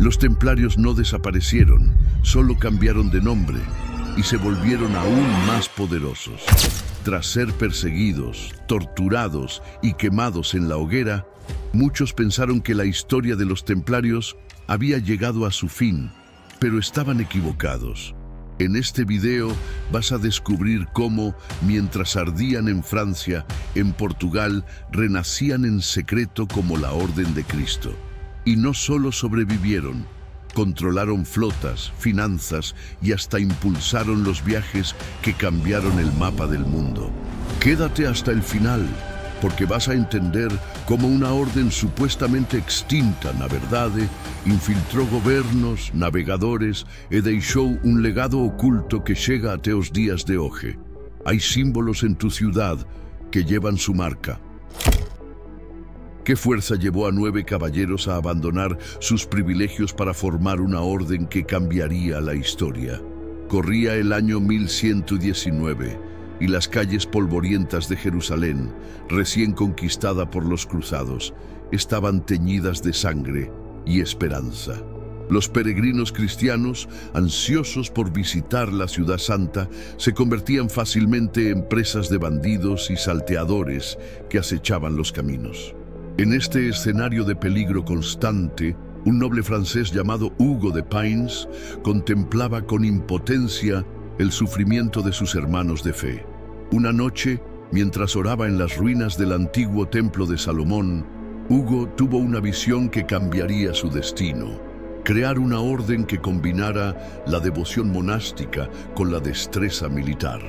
Los templarios no desaparecieron, solo cambiaron de nombre y se volvieron aún más poderosos. Tras ser perseguidos, torturados y quemados en la hoguera, muchos pensaron que la historia de los templarios había llegado a su fin, pero estaban equivocados. En este video vas a descubrir cómo, mientras ardían en Francia, en Portugal, renacían en secreto como la Orden de Cristo. Y no solo sobrevivieron, controlaron flotas, finanzas y hasta impulsaron los viajes que cambiaron el mapa del mundo. Quédate hasta el final, porque vas a entender cómo una orden supuestamente extinta, na verdade, infiltrou gobernos, navegadores e deixou un legado oculto que llega até os días de hoje. Hay símbolos en tu ciudad que llevan su marca. ¿Qué fuerza llevó a 9 caballeros a abandonar sus privilegios para formar una orden que cambiaría la historia? Corría el año 1119 y las calles polvorientas de Jerusalén, recién conquistada por los cruzados, estaban teñidas de sangre y esperanza. Los peregrinos cristianos, ansiosos por visitar la ciudad santa, se convertían fácilmente en presas de bandidos y salteadores que acechaban los caminos. En este escenario de peligro constante, un noble francés llamado Hugo de Payns contemplaba con impotencia el sufrimiento de sus hermanos de fe. Una noche, mientras oraba en las ruinas del antiguo templo de Salomón, Hugo tuvo una visión que cambiaría su destino: crear una orden que combinara la devoción monástica con la destreza militar.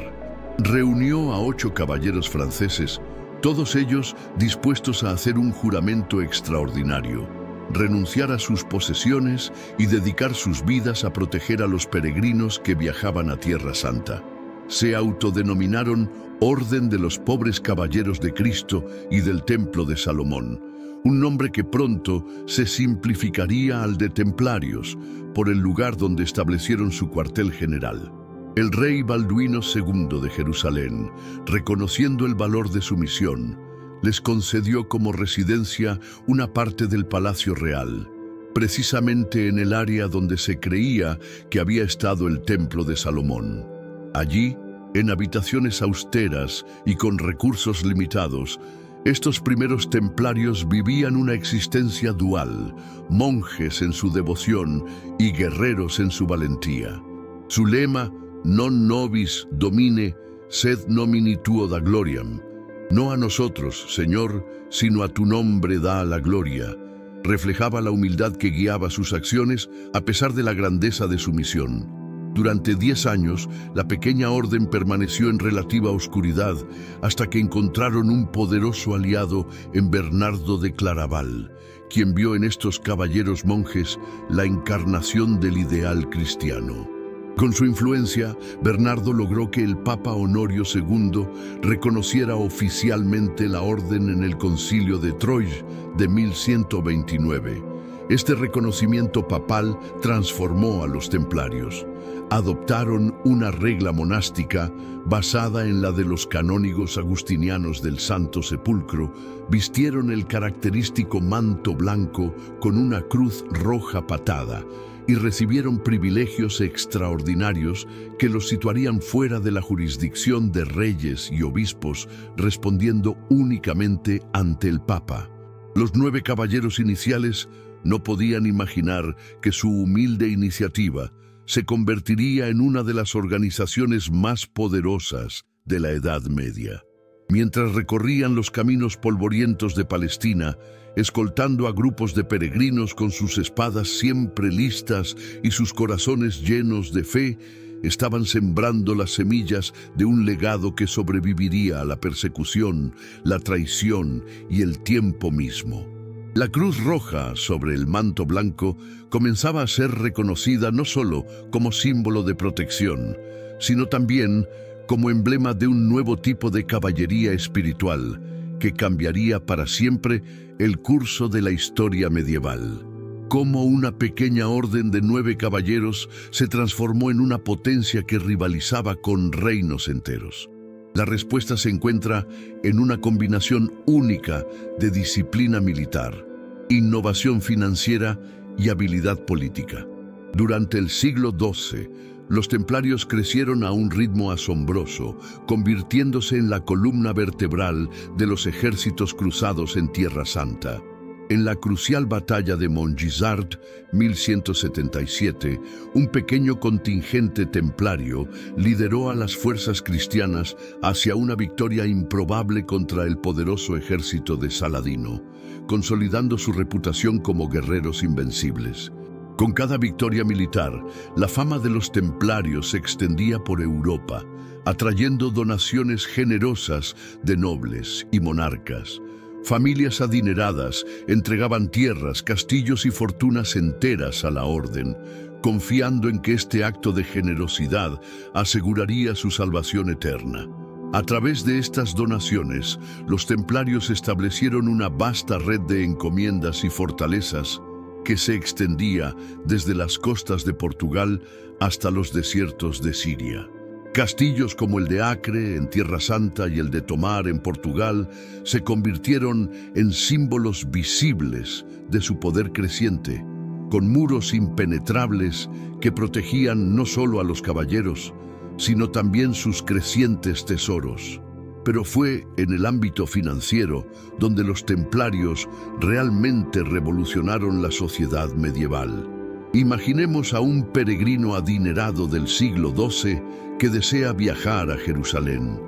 Reunió a 8 caballeros franceses, todos ellos dispuestos a hacer un juramento extraordinario: renunciar a sus posesiones y dedicar sus vidas a proteger a los peregrinos que viajaban a Tierra Santa. Se autodenominaron Orden de los Pobres Caballeros de Cristo y del Templo de Salomón, un nombre que pronto se simplificaría al de Templarios, por el lugar donde establecieron su cuartel general. El rey Balduino II de Jerusalén, reconociendo el valor de su misión, les concedió como residencia una parte del Palacio Real, precisamente en el área donde se creía que había estado el Templo de Salomón. Allí, en habitaciones austeras y con recursos limitados, estos primeros templarios vivían una existencia dual, monjes en su devoción y guerreros en su valentía. Su lema, non nobis domine, sed nomini tuo da gloriam, no a nosotros, Señor, sino a tu nombre da la gloria, reflejaba la humildad que guiaba sus acciones a pesar de la grandeza de su misión. Durante 10 años, la pequeña orden permaneció en relativa oscuridad hasta que encontraron un poderoso aliado en Bernardo de Claraval, quien vio en estos caballeros monjes la encarnación del ideal cristiano. Con su influencia, Bernardo logró que el Papa Honorio II reconociera oficialmente la orden en el Concilio de Troyes de 1129. Este reconocimiento papal transformó a los templarios. Adoptaron una regla monástica basada en la de los canónigos agustinianos del Santo Sepulcro, vistieron el característico manto blanco con una cruz roja patada y recibieron privilegios extraordinarios que los situarían fuera de la jurisdicción de reyes y obispos, respondiendo únicamente ante el Papa. Los 9 caballeros iniciales no podían imaginar que su humilde iniciativa se convertiría en una de las organizaciones más poderosas de la Edad Media. Mientras recorrían los caminos polvorientos de Palestina, escoltando a grupos de peregrinos con sus espadas siempre listas y sus corazones llenos de fe, estaban sembrando las semillas de un legado que sobreviviría a la persecución, la traición y el tiempo mismo. La cruz roja sobre el manto blanco comenzaba a ser reconocida no solo como símbolo de protección, sino también como emblema de un nuevo tipo de caballería espiritual que cambiaría para siempre el curso de la historia medieval. Cómo una pequeña orden de 9 caballeros se transformó en una potencia que rivalizaba con reinos enteros. La respuesta se encuentra en una combinación única de disciplina militar, innovación financiera y habilidad política. Durante el siglo XII, los templarios crecieron a un ritmo asombroso, convirtiéndose en la columna vertebral de los ejércitos cruzados en Tierra Santa. En la crucial batalla de Montgisard, 1177, un pequeño contingente templario lideró a las fuerzas cristianas hacia una victoria improbable contra el poderoso ejército de Saladino, consolidando su reputación como guerreros invencibles. Con cada victoria militar, la fama de los templarios se extendía por Europa, atrayendo donaciones generosas de nobles y monarcas. Familias adineradas entregaban tierras, castillos y fortunas enteras a la orden, confiando en que este acto de generosidad aseguraría su salvación eterna. A través de estas donaciones, los templarios establecieron una vasta red de encomiendas y fortalezas que se extendía desde las costas de Portugal hasta los desiertos de Siria. Castillos como el de Acre, en Tierra Santa, y el de Tomar, en Portugal, se convirtieron en símbolos visibles de su poder creciente, con muros impenetrables que protegían no solo a los caballeros, sino también sus crecientes tesoros. Pero fue en el ámbito financiero donde los templarios realmente revolucionaron la sociedad medieval. Imaginemos a un peregrino adinerado del siglo XII que desea viajar a Jerusalén.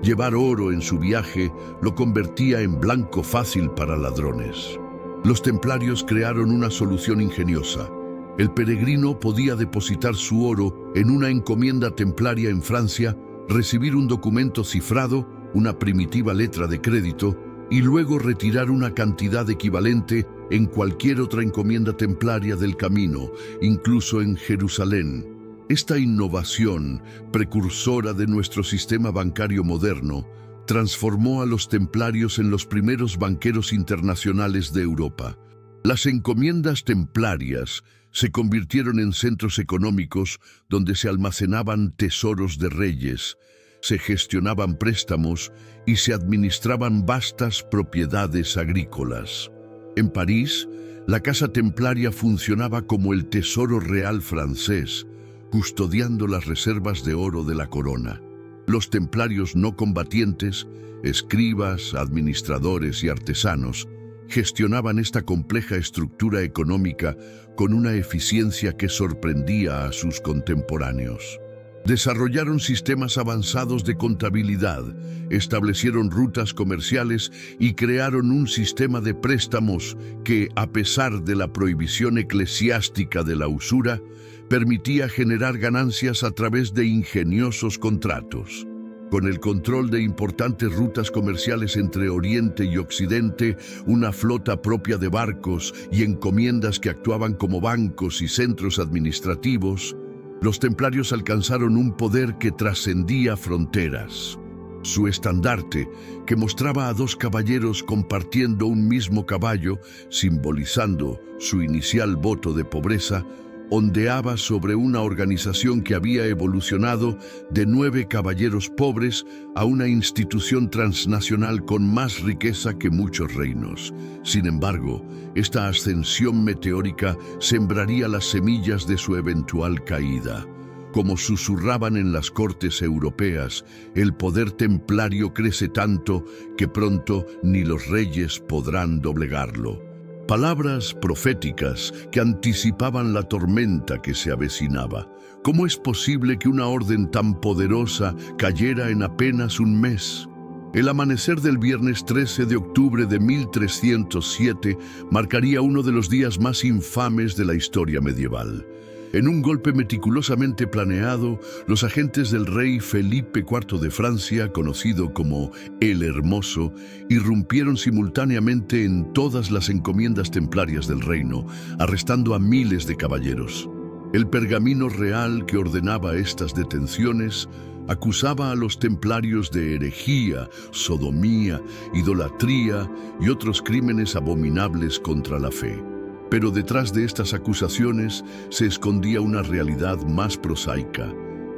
Llevar oro en su viaje lo convertía en blanco fácil para ladrones. Los templarios crearon una solución ingeniosa. El peregrino podía depositar su oro en una encomienda templaria en Francia, recibir un documento cifrado, una primitiva letra de crédito, y luego retirar una cantidad equivalente en cualquier otra encomienda templaria del camino, incluso en Jerusalén. Esta innovación, precursora de nuestro sistema bancario moderno, transformó a los templarios en los primeros banqueros internacionales de Europa. Las encomiendas templarias se convirtieron en centros económicos donde se almacenaban tesoros de reyes, se gestionaban préstamos y se administraban vastas propiedades agrícolas. En París, la Casa Templaria funcionaba como el tesoro real francés, custodiando las reservas de oro de la corona. Los templarios no combatientes, escribas, administradores y artesanos, gestionaban esta compleja estructura económica con una eficiencia que sorprendía a sus contemporáneos. Desarrollaron sistemas avanzados de contabilidad, establecieron rutas comerciales y crearon un sistema de préstamos que, a pesar de la prohibición eclesiástica de la usura, permitía generar ganancias a través de ingeniosos contratos. Con el control de importantes rutas comerciales entre Oriente y Occidente, una flota propia de barcos y encomiendas que actuaban como bancos y centros administrativos, los templarios alcanzaron un poder que trascendía fronteras. Su estandarte, que mostraba a dos caballeros compartiendo un mismo caballo, simbolizando su inicial voto de pobreza, ondeaba sobre una organización que había evolucionado de 9 caballeros pobres a una institución transnacional con más riqueza que muchos reinos. Sin embargo, esta ascensión meteórica sembraría las semillas de su eventual caída. Como susurraban en las cortes europeas, el poder templario crece tanto que pronto ni los reyes podrán doblegarlo. Palabras proféticas que anticipaban la tormenta que se avecinaba. ¿Cómo es posible que una orden tan poderosa cayera en apenas un mes? El amanecer del viernes 13 de octubre de 1307 marcaría uno de los días más infames de la historia medieval. En un golpe meticulosamente planeado, los agentes del rey Felipe IV de Francia, conocido como el Hermoso, irrumpieron simultáneamente en todas las encomiendas templarias del reino, arrestando a miles de caballeros. El pergamino real que ordenaba estas detenciones acusaba a los templarios de herejía, sodomía, idolatría y otros crímenes abominables contra la fe. Pero detrás de estas acusaciones se escondía una realidad más prosaica.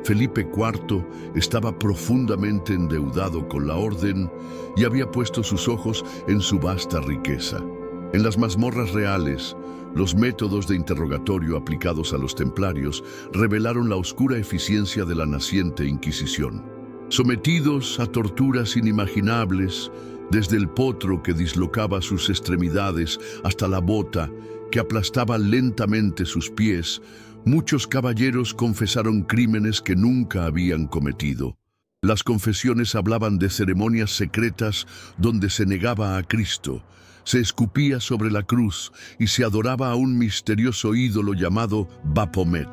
Felipe IV estaba profundamente endeudado con la orden y había puesto sus ojos en su vasta riqueza. En las mazmorras reales, Los métodos de interrogatorio aplicados a los templarios revelaron la oscura eficiencia de la naciente Inquisición. Sometidos a torturas inimaginables, desde el potro que dislocaba sus extremidades hasta la bota que aplastaba lentamente sus pies, muchos caballeros confesaron crímenes que nunca habían cometido. Las confesiones hablaban de ceremonias secretas donde se negaba a Cristo, se escupía sobre la cruz y se adoraba a un misterioso ídolo llamado Baphomet.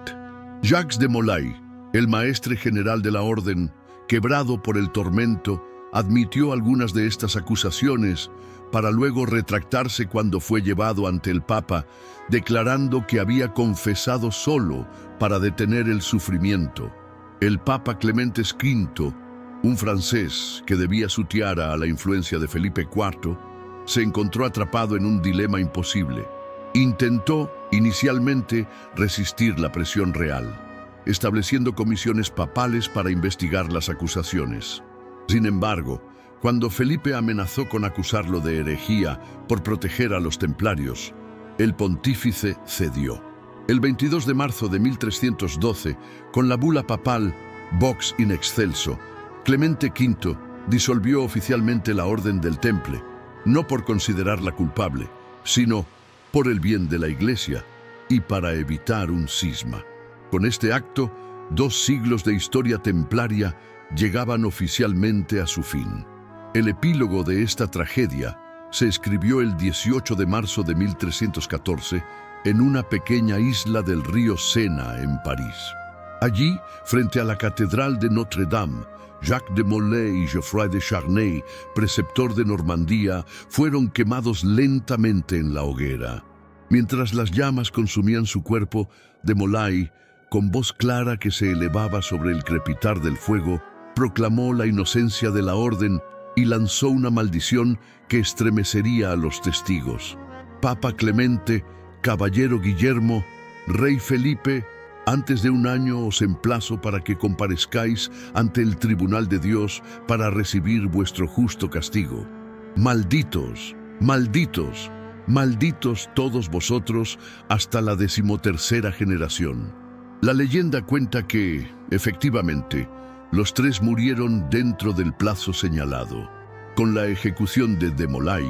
Jacques de Molay, el maestre general de la orden, quebrado por el tormento, admitió algunas de estas acusaciones para luego retractarse cuando fue llevado ante el Papa, declarando que había confesado solo para detener el sufrimiento. El Papa Clemente V, un francés que debía su tiara a la influencia de Felipe IV, se encontró atrapado en un dilema imposible. Intentó, inicialmente, resistir la presión real, estableciendo comisiones papales para investigar las acusaciones. Sin embargo, cuando Felipe amenazó con acusarlo de herejía por proteger a los templarios, el pontífice cedió. El 22 de marzo de 1312, con la bula papal Vox in Excelso, Clemente V disolvió oficialmente la Orden del Temple, no por considerarla culpable, sino por el bien de la Iglesia y para evitar un cisma. Con este acto, 2 siglos de historia templaria llegaban oficialmente a su fin. El epílogo de esta tragedia se escribió el 18 de marzo de 1314 en una pequeña isla del río Sena, en París. Allí, frente a la Catedral de Notre-Dame, Jacques de Molay y Geoffroy de Charnay, preceptor de Normandía, fueron quemados lentamente en la hoguera. Mientras las llamas consumían su cuerpo, de Molay, con voz clara que se elevaba sobre el crepitar del fuego, proclamó la inocencia de la orden y lanzó una maldición que estremecería a los testigos. Papa Clemente, Caballero Guillermo, Rey Felipe, antes de 1 año os emplazo para que comparezcáis ante el tribunal de Dios para recibir vuestro justo castigo. Malditos, malditos, malditos todos vosotros hasta la 13ª generación. La leyenda cuenta que, efectivamente, los 3 murieron dentro del plazo señalado. Con la ejecución de Molay,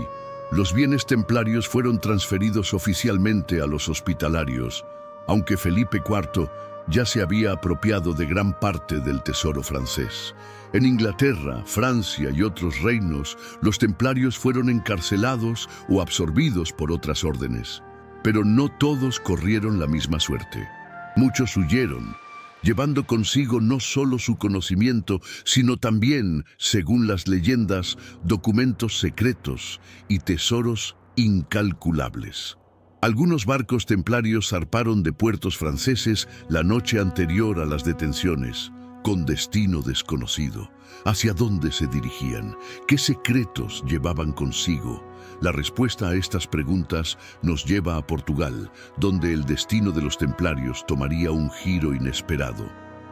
los bienes templarios fueron transferidos oficialmente a los hospitalarios, aunque Felipe IV ya se había apropiado de gran parte del tesoro francés. En Inglaterra, Francia y otros reinos, los templarios fueron encarcelados o absorbidos por otras órdenes. Pero no todos corrieron la misma suerte. Muchos huyeron, llevando consigo no solo su conocimiento, sino también, según las leyendas, documentos secretos y tesoros incalculables. Algunos barcos templarios zarparon de puertos franceses la noche anterior a las detenciones, con destino desconocido. ¿Hacia dónde se dirigían? ¿Qué secretos llevaban consigo? La respuesta a estas preguntas nos lleva a Portugal, donde el destino de los templarios tomaría un giro inesperado.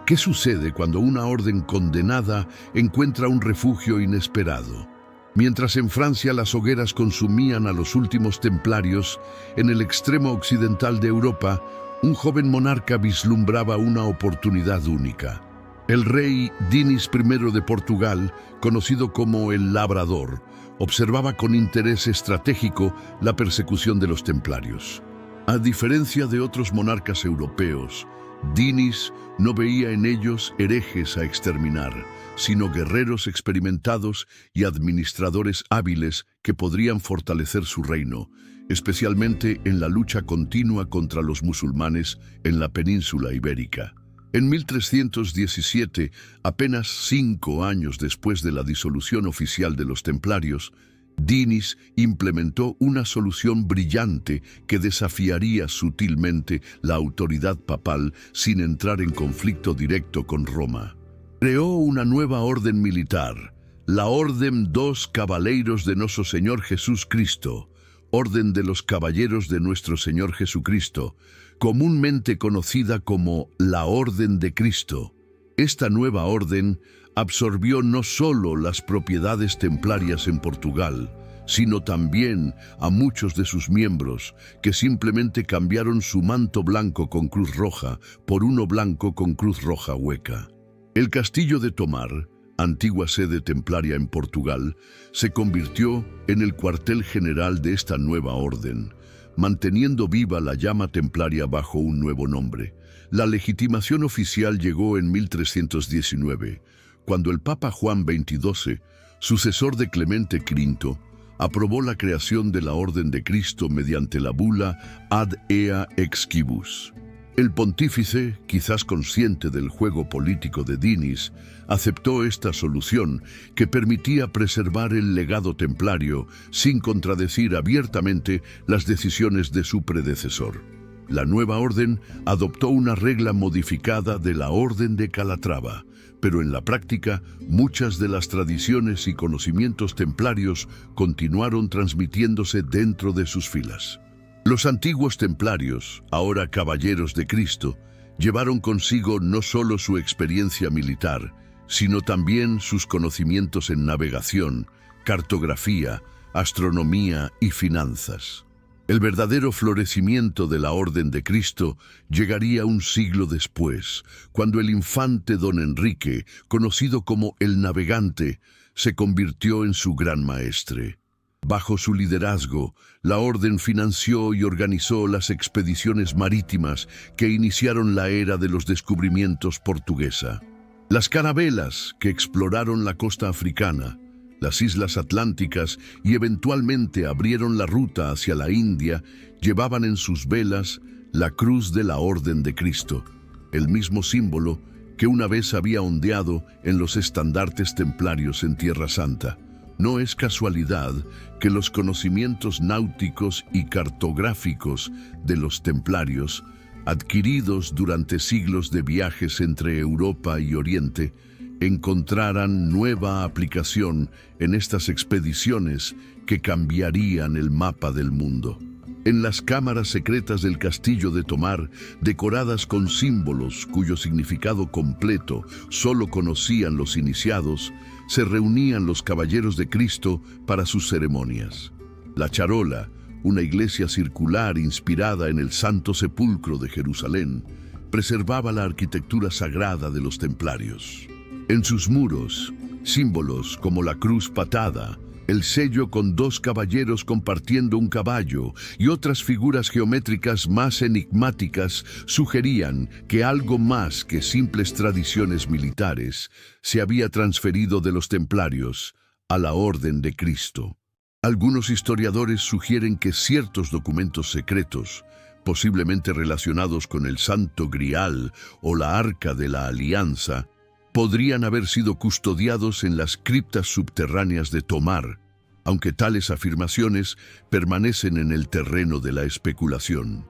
¿Qué sucede cuando una orden condenada encuentra un refugio inesperado? Mientras en Francia las hogueras consumían a los últimos templarios, en el extremo occidental de Europa, un joven monarca vislumbraba una oportunidad única. El rey Dinis I de Portugal, conocido como el Labrador, observaba con interés estratégico la persecución de los templarios. A diferencia de otros monarcas europeos, Dinis no veía en ellos herejes a exterminar, sino guerreros experimentados y administradores hábiles que podrían fortalecer su reino, especialmente en la lucha continua contra los musulmanes en la península ibérica. En 1317, apenas 5 años después de la disolución oficial de los templarios, Dinis implementó una solución brillante que desafiaría sutilmente la autoridad papal sin entrar en conflicto directo con Roma. Creó una nueva orden militar, la Orden dos Cabaleiros de Nosso Señor Jesús Cristo, Orden de los Caballeros de Nuestro Señor Jesucristo, comúnmente conocida como la Orden de Cristo. Esta nueva orden absorbió no solo las propiedades templarias en Portugal, sino también a muchos de sus miembros, que simplemente cambiaron su manto blanco con cruz roja por uno blanco con cruz roja hueca. El castillo de Tomar, antigua sede templaria en Portugal, se convirtió en el cuartel general de esta nueva orden, manteniendo viva la llama templaria bajo un nuevo nombre. La legitimación oficial llegó en 1319, cuando el Papa Juan XXII, sucesor de Clemente V, aprobó la creación de la Orden de Cristo mediante la bula Ad Ea Exquibus. El pontífice, quizás consciente del juego político de Dinis, aceptó esta solución que permitía preservar el legado templario sin contradecir abiertamente las decisiones de su predecesor. La nueva orden adoptó una regla modificada de la Orden de Calatrava, pero en la práctica muchas de las tradiciones y conocimientos templarios continuaron transmitiéndose dentro de sus filas. Los antiguos templarios, ahora caballeros de Cristo, llevaron consigo no solo su experiencia militar, sino también sus conocimientos en navegación, cartografía, astronomía y finanzas. El verdadero florecimiento de la Orden de Cristo llegaría un siglo después, cuando el infante don Enrique, conocido como el Navegante, se convirtió en su gran maestre. Bajo su liderazgo, la Orden financió y organizó las expediciones marítimas que iniciaron la era de los descubrimientos portuguesa. Las carabelas que exploraron la costa africana, las islas atlánticas y eventualmente abrieron la ruta hacia la India, llevaban en sus velas la cruz de la Orden de Cristo, el mismo símbolo que una vez había ondeado en los estandartes templarios en Tierra Santa. No es casualidad que los conocimientos náuticos y cartográficos de los templarios, adquiridos durante siglos de viajes entre Europa y Oriente, encontraran nueva aplicación en estas expediciones que cambiarían el mapa del mundo. En las cámaras secretas del castillo de Tomar, decoradas con símbolos cuyo significado completo solo conocían los iniciados, se reunían los caballeros de Cristo para sus ceremonias. La charola, una iglesia circular inspirada en el Santo Sepulcro de Jerusalén, preservaba la arquitectura sagrada de los templarios. En sus muros, símbolos como la cruz patada, el sello con dos caballeros compartiendo un caballo y otras figuras geométricas más enigmáticas sugerían que algo más que simples tradiciones militares se había transferido de los templarios a la Orden de Cristo. Algunos historiadores sugieren que ciertos documentos secretos, posiblemente relacionados con el Santo Grial o la Arca de la Alianza, podrían haber sido custodiados en las criptas subterráneas de Tomar, aunque tales afirmaciones permanecen en el terreno de la especulación.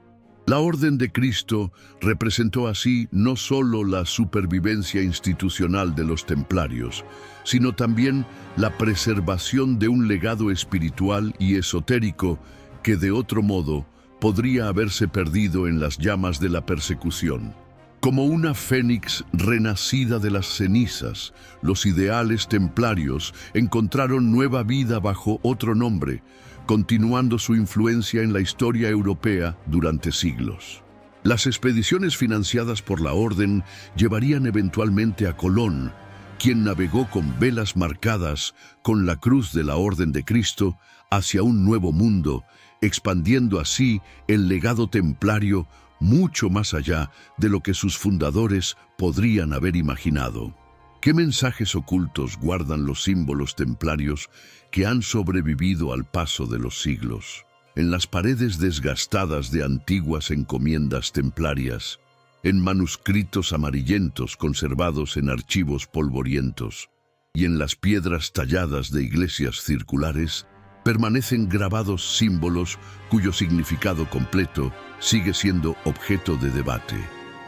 La Orden de Cristo representó así no solo la supervivencia institucional de los templarios, sino también la preservación de un legado espiritual y esotérico que de otro modo podría haberse perdido en las llamas de la persecución. Como una fénix renacida de las cenizas, los ideales templarios encontraron nueva vida bajo otro nombre, continuando su influencia en la historia europea durante siglos. Las expediciones financiadas por la Orden llevarían eventualmente a Colón, quien navegó con velas marcadas con la cruz de la Orden de Cristo hacia un nuevo mundo, expandiendo así el legado templario mucho más allá de lo que sus fundadores podrían haber imaginado. ¿Qué mensajes ocultos guardan los símbolos templarios que han sobrevivido al paso de los siglos? En las paredes desgastadas de antiguas encomiendas templarias, en manuscritos amarillentos conservados en archivos polvorientos, y en las piedras talladas de iglesias circulares, permanecen grabados símbolos cuyo significado completo sigue siendo objeto de debate.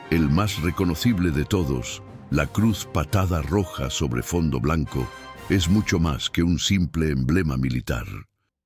El más reconocible de todos, la cruz patada roja sobre fondo blanco, es mucho más que un simple emblema militar.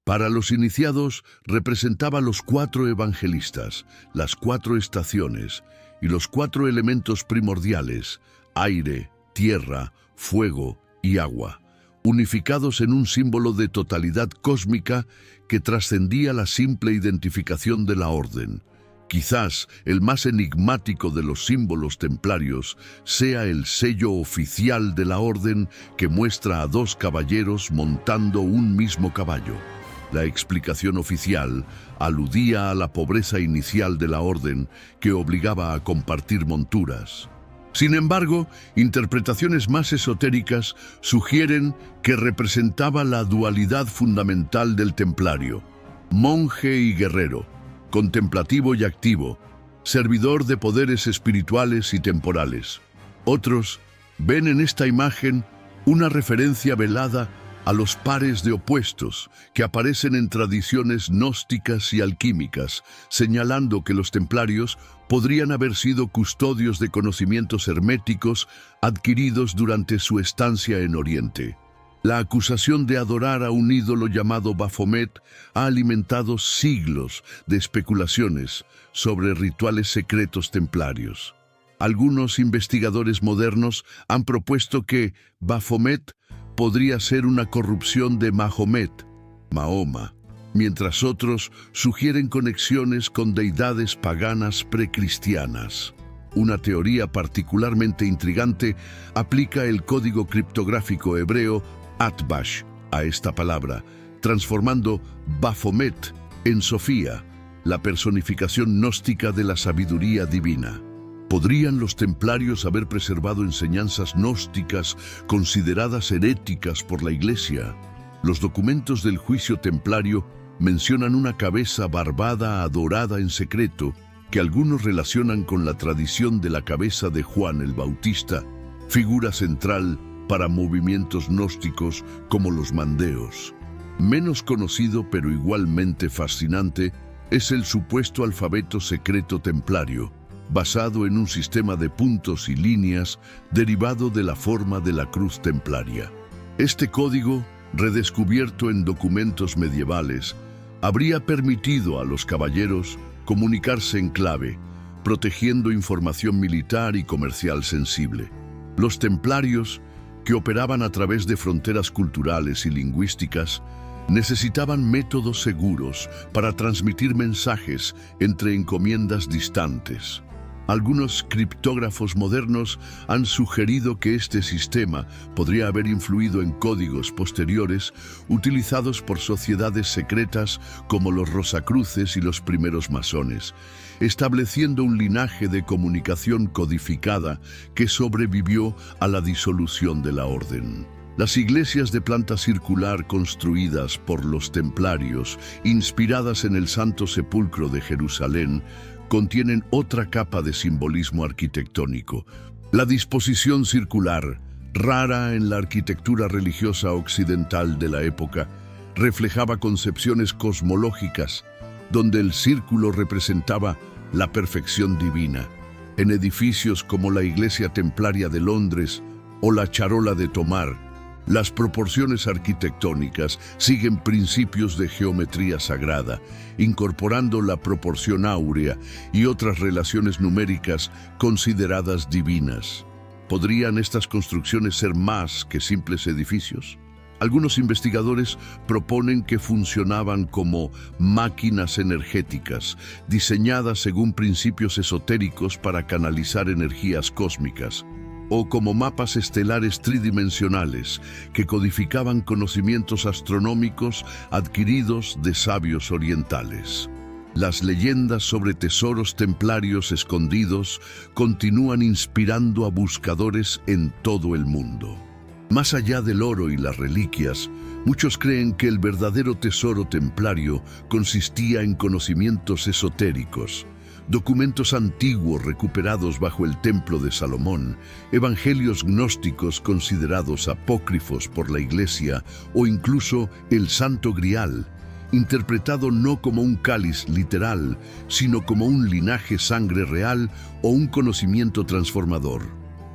Para los iniciados, representaba los 4 evangelistas, las 4 estaciones y los 4 elementos primordiales: aire, tierra, fuego y agua. unificados en un símbolo de totalidad cósmica que trascendía la simple identificación de la orden. Quizás el más enigmático de los símbolos templarios sea el sello oficial de la orden que muestra a dos caballeros montando un mismo caballo. La explicación oficial aludía a la pobreza inicial de la orden que obligaba a compartir monturas. Sin embargo, interpretaciones más esotéricas sugieren que representaba la dualidad fundamental del templario: monje y guerrero, contemplativo y activo, servidor de poderes espirituales y temporales. Otros ven en esta imagen una referencia velada a los pares de opuestos que aparecen en tradiciones gnósticas y alquímicas, señalando que los templarios podrían haber sido custodios de conocimientos herméticos adquiridos durante su estancia en Oriente. La acusación de adorar a un ídolo llamado Baphomet ha alimentado siglos de especulaciones sobre rituales secretos templarios. Algunos investigadores modernos han propuesto que Baphomet podría ser una corrupción de Mahomet, Mahoma, mientras otros sugieren conexiones con deidades paganas precristianas. Una teoría particularmente intrigante aplica el código criptográfico hebreo Atbash a esta palabra, transformando Baphomet en Sofía, la personificación gnóstica de la sabiduría divina. ¿Podrían los templarios haber preservado enseñanzas gnósticas consideradas heréticas por la Iglesia? Los documentos del juicio templario mencionan una cabeza barbada adorada en secreto que algunos relacionan con la tradición de la cabeza de Juan el Bautista, figura central para movimientos gnósticos como los mandeos. Menos conocido pero igualmente fascinante es el supuesto alfabeto secreto templario, basado en un sistema de puntos y líneas derivado de la forma de la cruz templaria. Este código, redescubierto en documentos medievales, habría permitido a los caballeros comunicarse en clave, protegiendo información militar y comercial sensible. Los templarios, que operaban a través de fronteras culturales y lingüísticas, necesitaban métodos seguros para transmitir mensajes entre encomiendas distantes. Algunos criptógrafos modernos han sugerido que este sistema podría haber influido en códigos posteriores utilizados por sociedades secretas como los Rosacruces y los primeros masones, estableciendo un linaje de comunicación codificada que sobrevivió a la disolución de la orden. Las iglesias de planta circular construidas por los templarios, inspiradas en el Santo Sepulcro de Jerusalén, contienen otra capa de simbolismo arquitectónico. La disposición circular, rara en la arquitectura religiosa occidental de la época, reflejaba concepciones cosmológicas, donde el círculo representaba la perfección divina. En edificios como la Iglesia Templaria de Londres o la Charola de Tomar, las proporciones arquitectónicas siguen principios de geometría sagrada, incorporando la proporción áurea y otras relaciones numéricas consideradas divinas. ¿Podrían estas construcciones ser más que simples edificios? Algunos investigadores proponen que funcionaban como máquinas energéticas, diseñadas según principios esotéricos para canalizar energías cósmicas, o como mapas estelares tridimensionales que codificaban conocimientos astronómicos adquiridos de sabios orientales. Las leyendas sobre tesoros templarios escondidos continúan inspirando a buscadores en todo el mundo. Más allá del oro y las reliquias, muchos creen que el verdadero tesoro templario consistía en conocimientos esotéricos, documentos antiguos recuperados bajo el Templo de Salomón, evangelios gnósticos considerados apócrifos por la Iglesia o incluso el Santo Grial, interpretado no como un cáliz literal, sino como un linaje sangre real o un conocimiento transformador.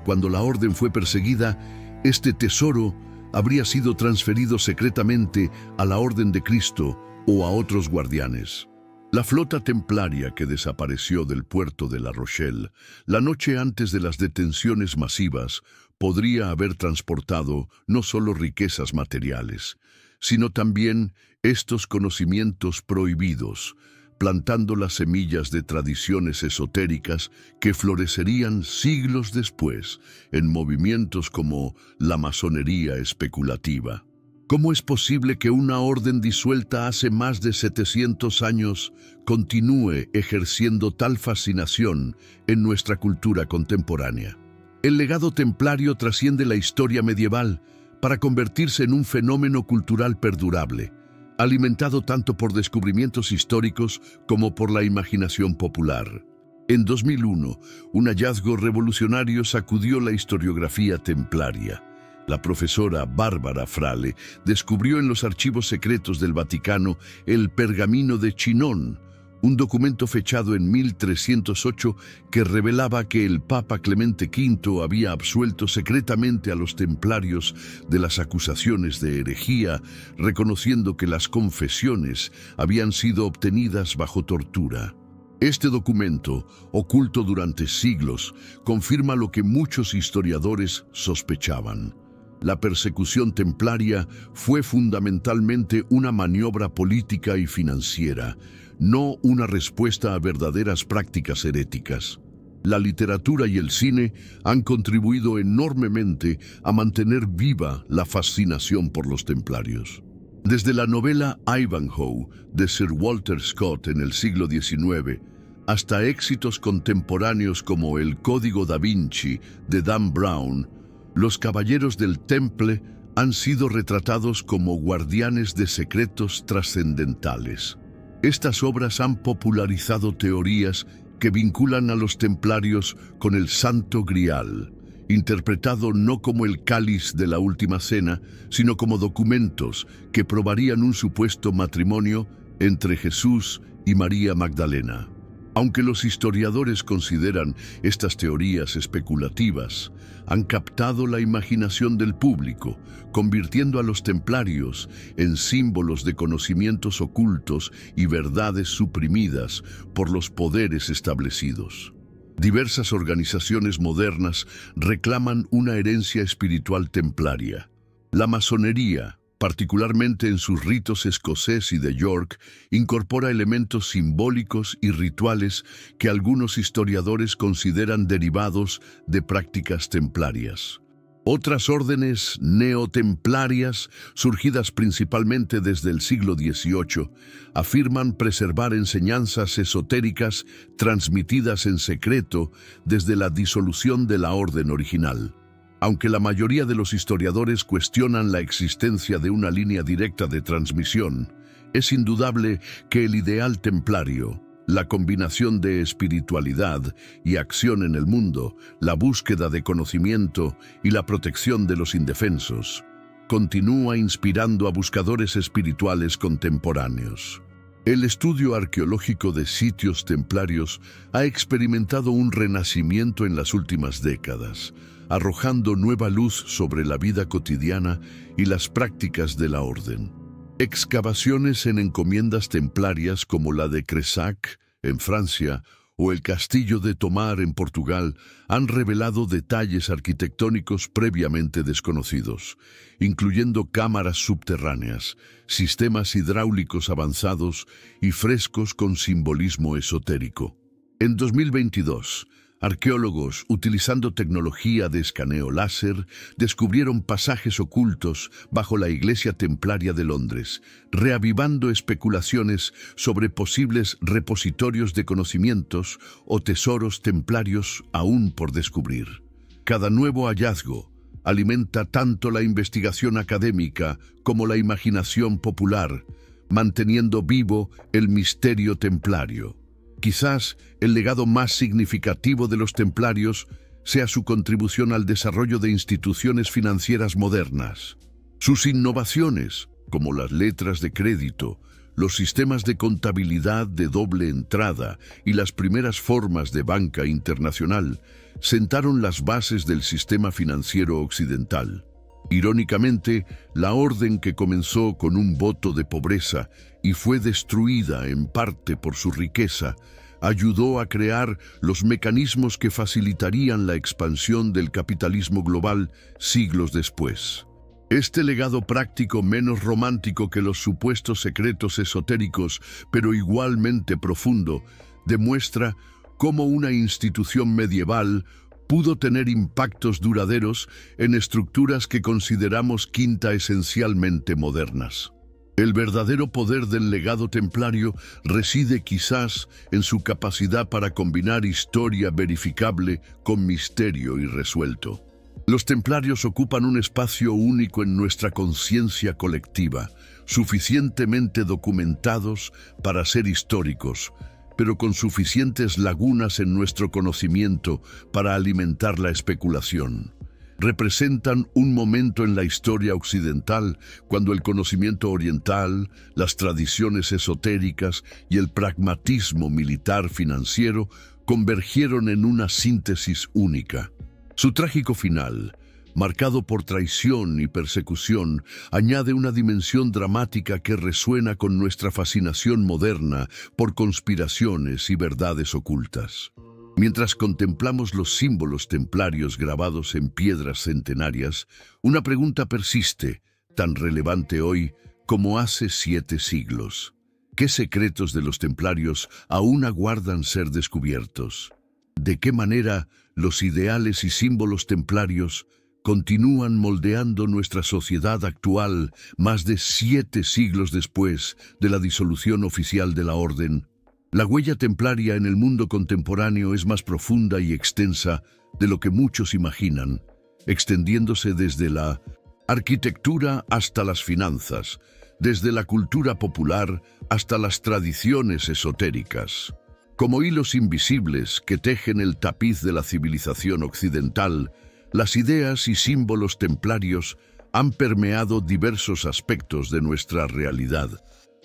Cuando la orden fue perseguida, este tesoro habría sido transferido secretamente a la Orden de Cristo o a otros guardianes. La flota templaria que desapareció del puerto de La Rochelle la noche antes de las detenciones masivas podría haber transportado no solo riquezas materiales, sino también estos conocimientos prohibidos, plantando las semillas de tradiciones esotéricas que florecerían siglos después en movimientos como la masonería especulativa. ¿Cómo es posible que una orden disuelta hace más de 700 años continúe ejerciendo tal fascinación en nuestra cultura contemporánea? El legado templario trasciende la historia medieval para convertirse en un fenómeno cultural perdurable, alimentado tanto por descubrimientos históricos como por la imaginación popular. En 2001, un hallazgo revolucionario sacudió la historiografía templaria. La profesora Bárbara Frale descubrió en los archivos secretos del Vaticano el Pergamino de Chinon, un documento fechado en 1308 que revelaba que el Papa Clemente V había absuelto secretamente a los templarios de las acusaciones de herejía, reconociendo que las confesiones habían sido obtenidas bajo tortura. Este documento, oculto durante siglos, confirma lo que muchos historiadores sospechaban. La persecución templaria fue fundamentalmente una maniobra política y financiera, no una respuesta a verdaderas prácticas heréticas. La literatura y el cine han contribuido enormemente a mantener viva la fascinación por los templarios. Desde la novela Ivanhoe de Sir Walter Scott en el siglo XIX, hasta éxitos contemporáneos como El Código da Vinci de Dan Brown, los caballeros del Temple han sido retratados como guardianes de secretos trascendentales. Estas obras han popularizado teorías que vinculan a los templarios con el Santo Grial, interpretado no como el cáliz de la Última Cena, sino como documentos que probarían un supuesto matrimonio entre Jesús y María Magdalena. Aunque los historiadores consideran estas teorías especulativas, han captado la imaginación del público, convirtiendo a los templarios en símbolos de conocimientos ocultos y verdades suprimidas por los poderes establecidos. Diversas organizaciones modernas reclaman una herencia espiritual templaria. La masonería, particularmente en sus ritos escocés y de York, incorpora elementos simbólicos y rituales que algunos historiadores consideran derivados de prácticas templarias. Otras órdenes neotemplarias, surgidas principalmente desde el siglo XVIII, afirman preservar enseñanzas esotéricas transmitidas en secreto desde la disolución de la orden original. Aunque la mayoría de los historiadores cuestionan la existencia de una línea directa de transmisión, es indudable que el ideal templario, la combinación de espiritualidad y acción en el mundo, la búsqueda de conocimiento y la protección de los indefensos, continúa inspirando a buscadores espirituales contemporáneos. El estudio arqueológico de sitios templarios ha experimentado un renacimiento en las últimas décadas, arrojando nueva luz sobre la vida cotidiana y las prácticas de la orden. Excavaciones en encomiendas templarias como la de Cresac, en Francia, o el castillo de Tomar, en Portugal, han revelado detalles arquitectónicos previamente desconocidos, incluyendo cámaras subterráneas, sistemas hidráulicos avanzados y frescos con simbolismo esotérico. En 2022, arqueólogos, utilizando tecnología de escaneo láser, descubrieron pasajes ocultos bajo la iglesia templaria de Londres, reavivando especulaciones sobre posibles repositorios de conocimientos o tesoros templarios aún por descubrir. Cada nuevo hallazgo alimenta tanto la investigación académica como la imaginación popular, manteniendo vivo el misterio templario. Quizás el legado más significativo de los templarios sea su contribución al desarrollo de instituciones financieras modernas. Sus innovaciones, como las letras de crédito, los sistemas de contabilidad de doble entrada y las primeras formas de banca internacional, sentaron las bases del sistema financiero occidental. Irónicamente, la orden que comenzó con un voto de pobreza y fue destruida en parte por su riqueza, ayudó a crear los mecanismos que facilitarían la expansión del capitalismo global siglos después. Este legado práctico, menos romántico que los supuestos secretos esotéricos, pero igualmente profundo, demuestra cómo una institución medieval pudo tener impactos duraderos en estructuras que consideramos quinta esencialmente modernas. El verdadero poder del legado templario reside quizás en su capacidad para combinar historia verificable con misterio irresuelto. Los templarios ocupan un espacio único en nuestra conciencia colectiva, suficientemente documentados para ser históricos, pero con suficientes lagunas en nuestro conocimiento para alimentar la especulación. Representan un momento en la historia occidental cuando el conocimiento oriental, las tradiciones esotéricas y el pragmatismo militar financiero convergieron en una síntesis única. Su trágico final, marcado por traición y persecución, añade una dimensión dramática que resuena con nuestra fascinación moderna por conspiraciones y verdades ocultas. Mientras contemplamos los símbolos templarios grabados en piedras centenarias, una pregunta persiste, tan relevante hoy como hace 7 siglos. ¿Qué secretos de los templarios aún aguardan ser descubiertos? ¿De qué manera los ideales y símbolos templarios continúan moldeando nuestra sociedad actual más de 7 siglos después de la disolución oficial de la Orden? La huella templaria en el mundo contemporáneo es más profunda y extensa de lo que muchos imaginan, extendiéndose desde la arquitectura hasta las finanzas, desde la cultura popular hasta las tradiciones esotéricas. Como hilos invisibles que tejen el tapiz de la civilización occidental, las ideas y símbolos templarios han permeado diversos aspectos de nuestra realidad,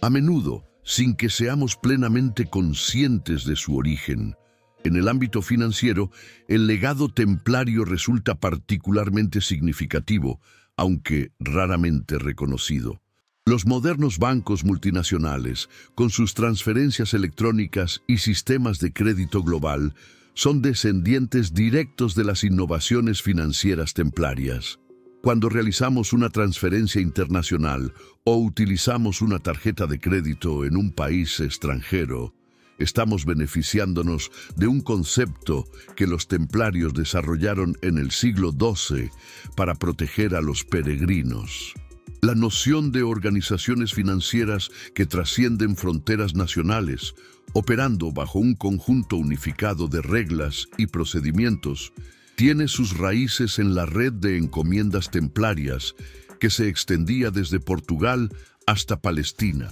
a menudo sin que seamos plenamente conscientes de su origen. En el ámbito financiero, el legado templario resulta particularmente significativo, aunque raramente reconocido. Los modernos bancos multinacionales, con sus transferencias electrónicas y sistemas de crédito global, son descendientes directos de las innovaciones financieras templarias. Cuando realizamos una transferencia internacional o utilizamos una tarjeta de crédito en un país extranjero, estamos beneficiándonos de un concepto que los templarios desarrollaron en el siglo XII para proteger a los peregrinos. La noción de organizaciones financieras que trascienden fronteras nacionales, operando bajo un conjunto unificado de reglas y procedimientos, tiene sus raíces en la red de encomiendas templarias que se extendía desde Portugal hasta Palestina.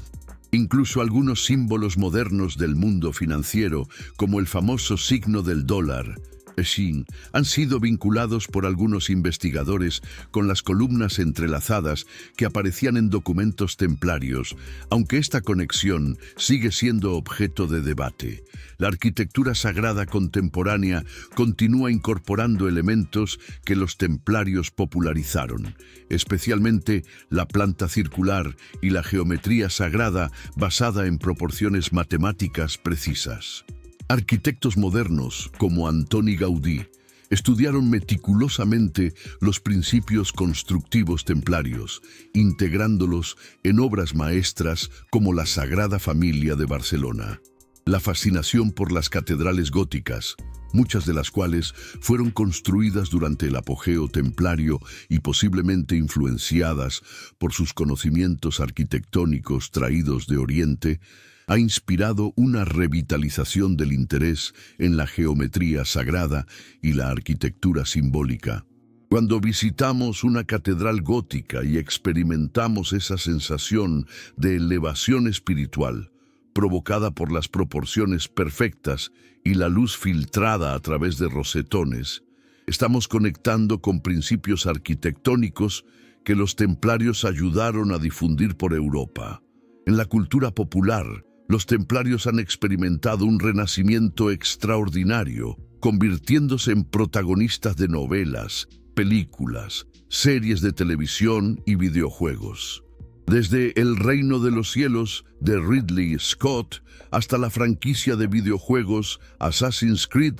Incluso algunos símbolos modernos del mundo financiero, como el famoso signo del dólar, Shin, han sido vinculados por algunos investigadores con las columnas entrelazadas que aparecían en documentos templarios, aunque esta conexión sigue siendo objeto de debate. La arquitectura sagrada contemporánea continúa incorporando elementos que los templarios popularizaron, especialmente la planta circular y la geometría sagrada basada en proporciones matemáticas precisas. Arquitectos modernos, como Antoni Gaudí, estudiaron meticulosamente los principios constructivos templarios, integrándolos en obras maestras como la Sagrada Familia de Barcelona. La fascinación por las catedrales góticas, muchas de las cuales fueron construidas durante el apogeo templario y posiblemente influenciadas por sus conocimientos arquitectónicos traídos de Oriente, ha inspirado una revitalización del interés en la geometría sagrada y la arquitectura simbólica. Cuando visitamos una catedral gótica y experimentamos esa sensación de elevación espiritual, provocada por las proporciones perfectas y la luz filtrada a través de rosetones, estamos conectando con principios arquitectónicos que los templarios ayudaron a difundir por Europa. En la cultura popular, los templarios han experimentado un renacimiento extraordinario, convirtiéndose en protagonistas de novelas, películas, series de televisión y videojuegos. Desde El Reino de los Cielos de Ridley Scott hasta la franquicia de videojuegos Assassin's Creed,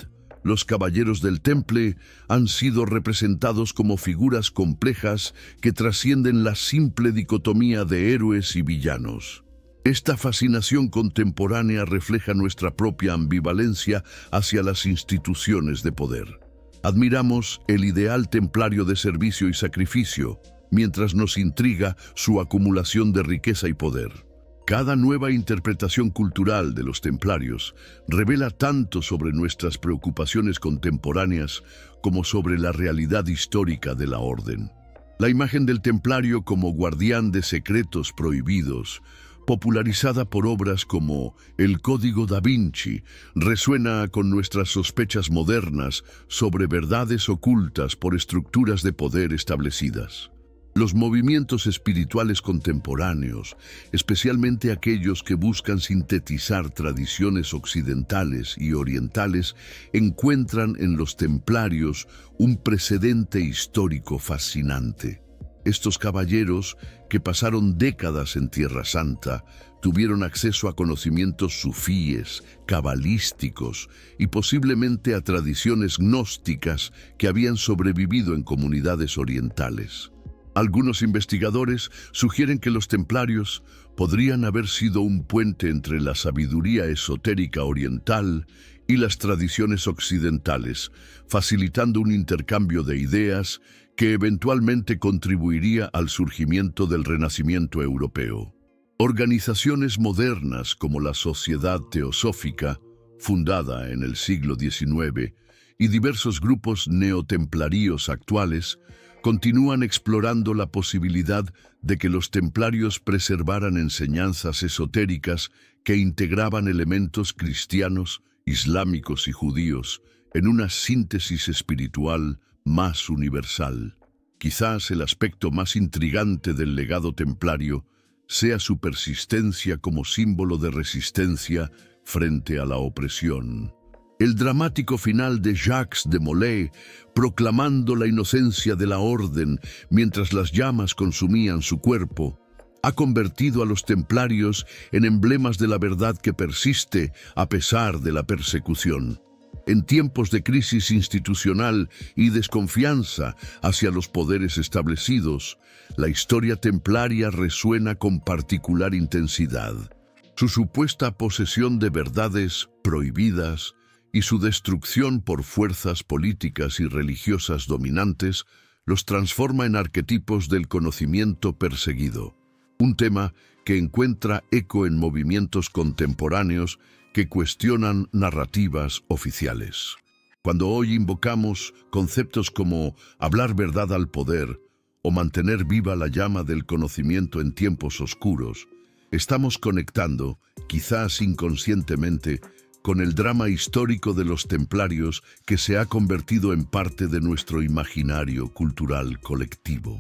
los Caballeros del Temple han sido representados como figuras complejas que trascienden la simple dicotomía de héroes y villanos. Esta fascinación contemporánea refleja nuestra propia ambivalencia hacia las instituciones de poder. Admiramos el ideal templario de servicio y sacrificio, mientras nos intriga su acumulación de riqueza y poder. Cada nueva interpretación cultural de los templarios revela tanto sobre nuestras preocupaciones contemporáneas como sobre la realidad histórica de la orden. La imagen del templario como guardián de secretos prohibidos, popularizada por obras como El Código da Vinci, resuena con nuestras sospechas modernas sobre verdades ocultas por estructuras de poder establecidas. Los movimientos espirituales contemporáneos, especialmente aquellos que buscan sintetizar tradiciones occidentales y orientales, encuentran en los templarios un precedente histórico fascinante. Estos caballeros, que pasaron décadas en Tierra Santa, tuvieron acceso a conocimientos sufíes, cabalísticos y posiblemente a tradiciones gnósticas que habían sobrevivido en comunidades orientales. Algunos investigadores sugieren que los templarios podrían haber sido un puente entre la sabiduría esotérica oriental y las tradiciones occidentales, facilitando un intercambio de ideas que eventualmente contribuiría al surgimiento del Renacimiento europeo. Organizaciones modernas como la Sociedad Teosófica, fundada en el siglo XIX, y diversos grupos neotemplarios actuales, continúan explorando la posibilidad de que los templarios preservaran enseñanzas esotéricas que integraban elementos cristianos, islámicos y judíos en una síntesis espiritual más universal. Quizás el aspecto más intrigante del legado templario sea su persistencia como símbolo de resistencia frente a la opresión. El dramático final de Jacques de Molay, proclamando la inocencia de la orden mientras las llamas consumían su cuerpo, ha convertido a los templarios en emblemas de la verdad que persiste a pesar de la persecución. En tiempos de crisis institucional y desconfianza hacia los poderes establecidos, la historia templaria resuena con particular intensidad. Su supuesta posesión de verdades prohibidas y su destrucción por fuerzas políticas y religiosas dominantes los transforma en arquetipos del conocimiento perseguido, un tema que encuentra eco en movimientos contemporáneos que cuestionan narrativas oficiales. Cuando hoy invocamos conceptos como hablar verdad al poder o mantener viva la llama del conocimiento en tiempos oscuros, estamos conectando, quizás inconscientemente, con el drama histórico de los templarios que se ha convertido en parte de nuestro imaginario cultural colectivo.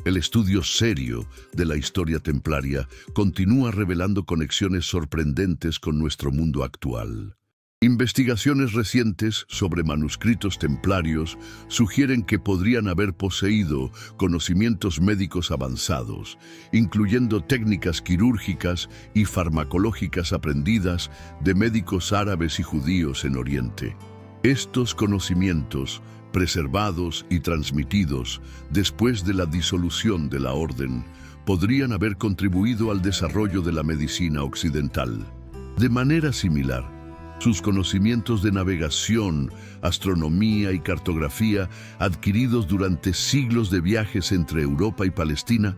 El estudio serio de la historia templaria continúa revelando conexiones sorprendentes con nuestro mundo actual. Investigaciones recientes sobre manuscritos templarios sugieren que podrían haber poseído conocimientos médicos avanzados, incluyendo técnicas quirúrgicas y farmacológicas aprendidas de médicos árabes y judíos en Oriente. Estos conocimientos, preservados y transmitidos después de la disolución de la orden, podrían haber contribuido al desarrollo de la medicina occidental. De manera similar, sus conocimientos de navegación, astronomía y cartografía, adquiridos durante siglos de viajes entre Europa y Palestina,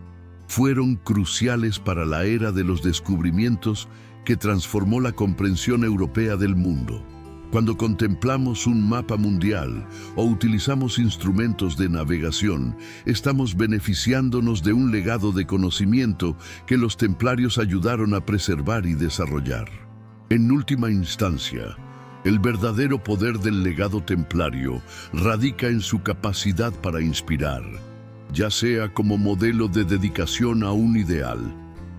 fueron cruciales para la era de los descubrimientos que transformó la comprensión europea del mundo. Cuando contemplamos un mapa mundial o utilizamos instrumentos de navegación, estamos beneficiándonos de un legado de conocimiento que los templarios ayudaron a preservar y desarrollar. En última instancia, el verdadero poder del legado templario radica en su capacidad para inspirar, ya sea como modelo de dedicación a un ideal,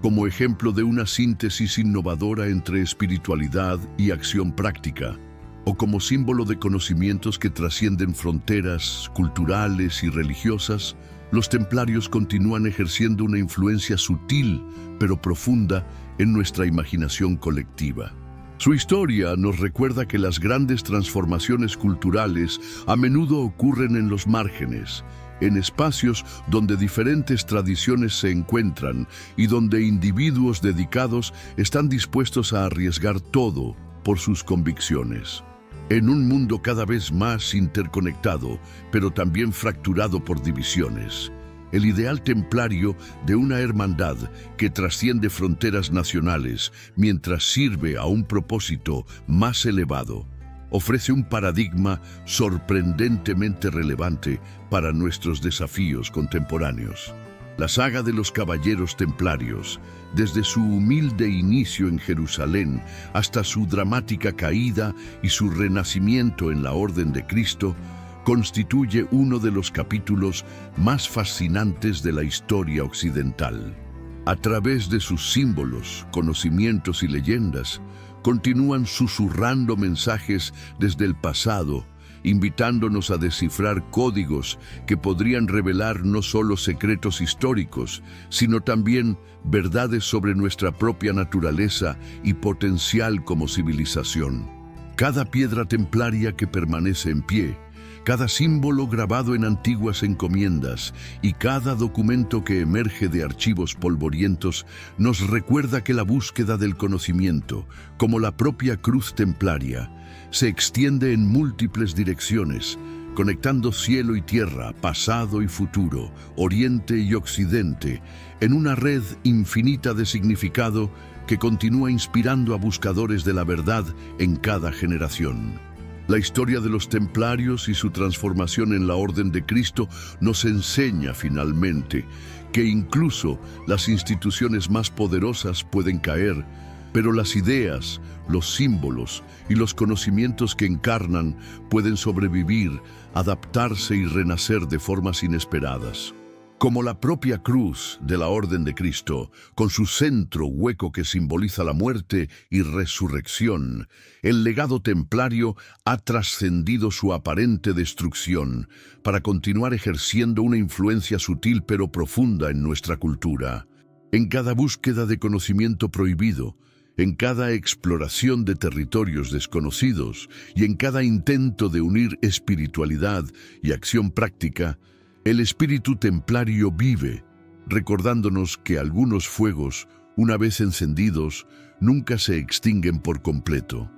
como ejemplo de una síntesis innovadora entre espiritualidad y acción práctica, o como símbolo de conocimientos que trascienden fronteras culturales y religiosas. Los templarios continúan ejerciendo una influencia sutil pero profunda en nuestra imaginación colectiva. Su historia nos recuerda que las grandes transformaciones culturales a menudo ocurren en los márgenes, en espacios donde diferentes tradiciones se encuentran y donde individuos dedicados están dispuestos a arriesgar todo por sus convicciones. En un mundo cada vez más interconectado, pero también fracturado por divisiones, el ideal templario de una hermandad que trasciende fronteras nacionales mientras sirve a un propósito más elevado, ofrece un paradigma sorprendentemente relevante para nuestros desafíos contemporáneos. La saga de los Caballeros Templarios, desde su humilde inicio en Jerusalén hasta su dramática caída y su renacimiento en la Orden de Cristo, constituye uno de los capítulos más fascinantes de la historia occidental. A través de sus símbolos, conocimientos y leyendas, continúan susurrando mensajes desde el pasado, invitándonos a descifrar códigos que podrían revelar no solo secretos históricos, sino también verdades sobre nuestra propia naturaleza y potencial como civilización. Cada piedra templaria que permanece en pie, cada símbolo grabado en antiguas encomiendas y cada documento que emerge de archivos polvorientos nos recuerda que la búsqueda del conocimiento, como la propia cruz templaria, se extiende en múltiples direcciones, conectando cielo y tierra, pasado y futuro, oriente y occidente, en una red infinita de significado que continúa inspirando a buscadores de la verdad en cada generación. La historia de los templarios y su transformación en la Orden de Cristo nos enseña finalmente que incluso las instituciones más poderosas pueden caer, pero las ideas, los símbolos y los conocimientos que encarnan pueden sobrevivir, adaptarse y renacer de formas inesperadas. Como la propia cruz de la Orden de Cristo, con su centro hueco que simboliza la muerte y resurrección, el legado templario ha trascendido su aparente destrucción para continuar ejerciendo una influencia sutil pero profunda en nuestra cultura. En cada búsqueda de conocimiento prohibido, en cada exploración de territorios desconocidos y en cada intento de unir espiritualidad y acción práctica, el espíritu templario vive, recordándonos que algunos fuegos, una vez encendidos, nunca se extinguen por completo.